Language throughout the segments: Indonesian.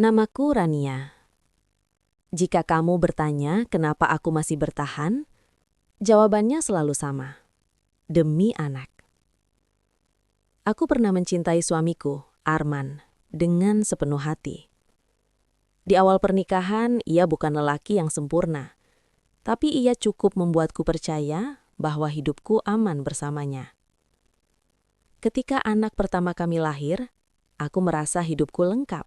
Namaku Rania. Jika kamu bertanya kenapa aku masih bertahan, jawabannya selalu sama. Demi anak. Aku pernah mencintai suamiku, Arman, dengan sepenuh hati. Di awal pernikahan, ia bukan lelaki yang sempurna, tapi ia cukup membuatku percaya bahwa hidupku aman bersamanya. Ketika anak pertama kami lahir, aku merasa hidupku lengkap.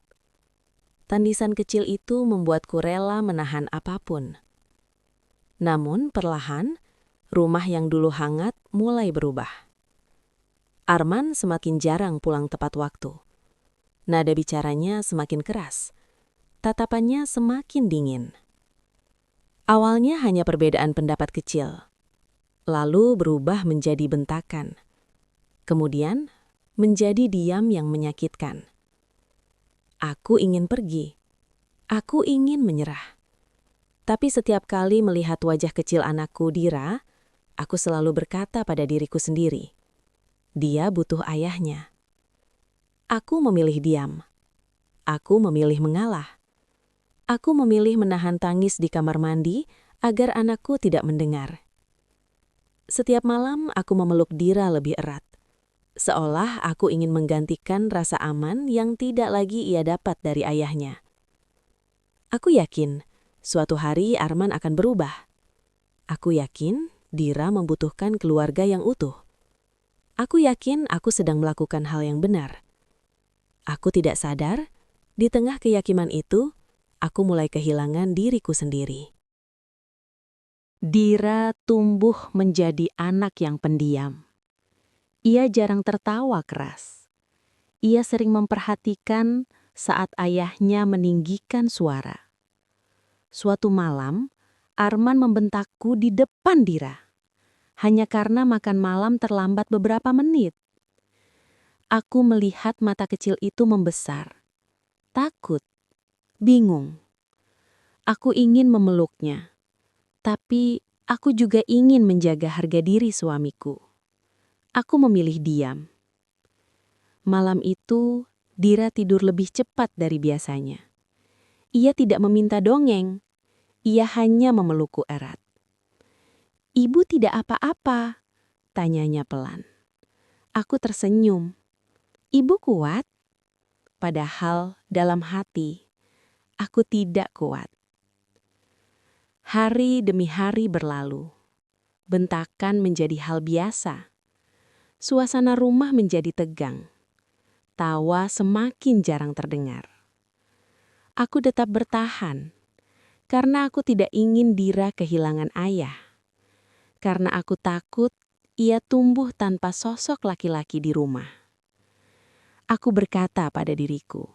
Tandisan kecil itu membuatku rela menahan apapun. Namun perlahan, rumah yang dulu hangat mulai berubah. Arman semakin jarang pulang tepat waktu. Nada bicaranya semakin keras. Tatapannya semakin dingin. Awalnya hanya perbedaan pendapat kecil, lalu berubah menjadi bentakan. Kemudian menjadi diam yang menyakitkan. Aku ingin pergi. Aku ingin menyerah. Tapi setiap kali melihat wajah kecil anakku, Dira, aku selalu berkata pada diriku sendiri, dia butuh ayahnya. Aku memilih diam. Aku memilih mengalah. Aku memilih menahan tangis di kamar mandi agar anakku tidak mendengar. Setiap malam aku memeluk Dira lebih erat. Seolah aku ingin menggantikan rasa aman yang tidak lagi ia dapat dari ayahnya. Aku yakin suatu hari Arman akan berubah. Aku yakin Dira membutuhkan keluarga yang utuh. Aku yakin aku sedang melakukan hal yang benar. Aku tidak sadar, di tengah keyakinan itu, aku mulai kehilangan diriku sendiri. Dira tumbuh menjadi anak yang pendiam. Ia jarang tertawa keras. Ia sering memperhatikan saat ayahnya meninggikan suara. Suatu malam, Arman membentakku di depan Dira, hanya karena makan malam terlambat beberapa menit. Aku melihat mata kecil itu membesar, takut, bingung. Aku ingin memeluknya, tapi aku juga ingin menjaga harga diri suamiku. Aku memilih diam. Malam itu, Dira tidur lebih cepat dari biasanya. Ia tidak meminta dongeng. Ia hanya memelukku erat. "Ibu tidak apa-apa," tanyanya pelan. Aku tersenyum. "Ibu kuat?" Padahal dalam hati, aku tidak kuat. Hari demi hari berlalu. Bentakan menjadi hal biasa. Suasana rumah menjadi tegang. Tawa semakin jarang terdengar. Aku tetap bertahan, karena aku tidak ingin Dira kehilangan ayah. Karena aku takut ia tumbuh tanpa sosok laki-laki di rumah. Aku berkata pada diriku,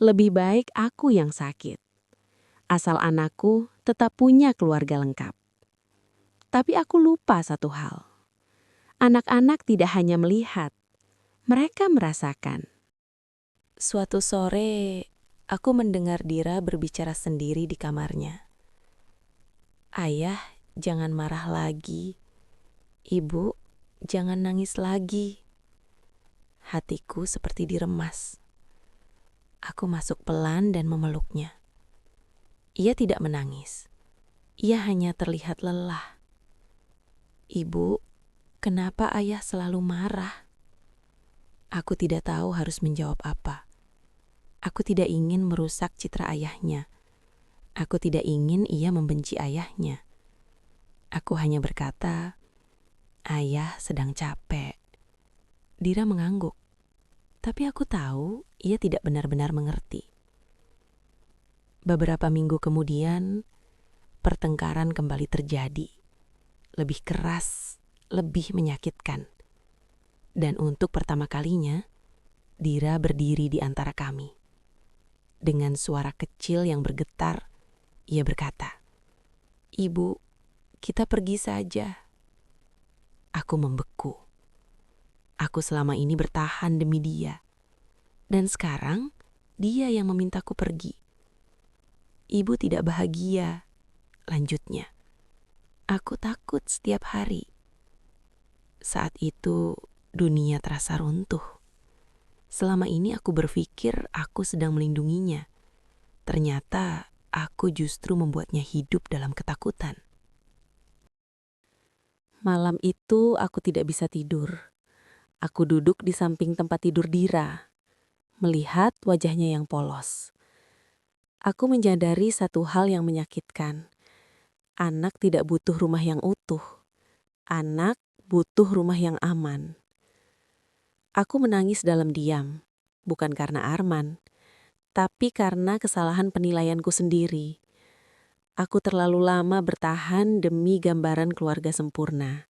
lebih baik aku yang sakit. Asal anakku tetap punya keluarga lengkap. Tapi aku lupa satu hal. Anak-anak tidak hanya melihat, mereka merasakan. Suatu sore, aku mendengar Dira berbicara sendiri di kamarnya. "Ayah, jangan marah lagi. Ibu, jangan nangis lagi." Hatiku seperti diremas. Aku masuk pelan dan memeluknya. Ia tidak menangis. Ia hanya terlihat lelah. "Ibu, kenapa ayah selalu marah?" Aku tidak tahu harus menjawab apa. Aku tidak ingin merusak citra ayahnya. Aku tidak ingin ia membenci ayahnya. Aku hanya berkata, "Ayah sedang capek." Dira mengangguk. Tapi aku tahu ia tidak benar-benar mengerti. Beberapa minggu kemudian, pertengkaran kembali terjadi. Lebih keras, lebih menyakitkan. Dan untuk pertama kalinya, Dira berdiri di antara kami. Dengan suara kecil yang bergetar, ia berkata, "Ibu, kita pergi saja." Aku membeku. Aku selama ini bertahan demi dia. Dan sekarang, dia yang memintaku pergi. "Ibu tidak bahagia," lanjutnya. "Aku takut setiap hari." Saat itu, dunia terasa runtuh. Selama ini aku berpikir aku sedang melindunginya. Ternyata aku justru membuatnya hidup dalam ketakutan. Malam itu aku tidak bisa tidur. Aku duduk di samping tempat tidur Dira, melihat wajahnya yang polos. Aku menyadari satu hal yang menyakitkan. Anak tidak butuh rumah yang utuh. Anak butuh rumah yang aman. Aku menangis dalam diam, bukan karena Arman, tapi karena kesalahan penilaianku sendiri. Aku terlalu lama bertahan demi gambaran keluarga sempurna.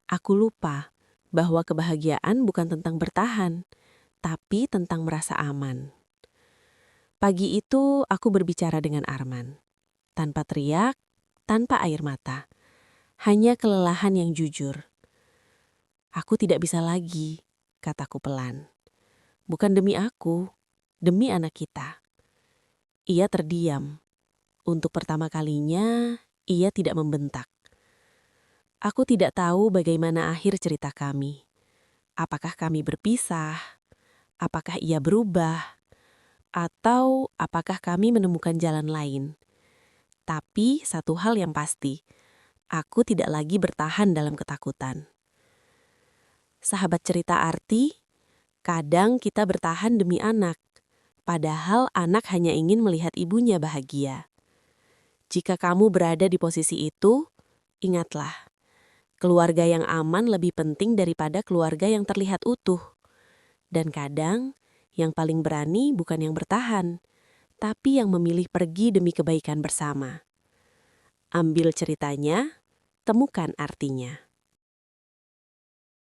Aku lupa bahwa kebahagiaan bukan tentang bertahan, tapi tentang merasa aman. Pagi itu aku berbicara dengan Arman. Tanpa teriak, tanpa air mata. Hanya kelelahan yang jujur. Aku tidak bisa lagi, kataku pelan. Bukan demi aku, demi anak kita. Ia terdiam. Untuk pertama kalinya, ia tidak membentak. Aku tidak tahu bagaimana akhir cerita kami. Apakah kami berpisah? Apakah ia berubah? Atau apakah kami menemukan jalan lain? Tapi satu hal yang pasti, aku tidak lagi bertahan dalam ketakutan. Sahabat cerita arti, kadang kita bertahan demi anak, padahal anak hanya ingin melihat ibunya bahagia. Jika kamu berada di posisi itu, ingatlah, keluarga yang aman lebih penting daripada keluarga yang terlihat utuh. Dan kadang, yang paling berani bukan yang bertahan, tapi yang memilih pergi demi kebaikan bersama. Ambil ceritanya, temukan artinya.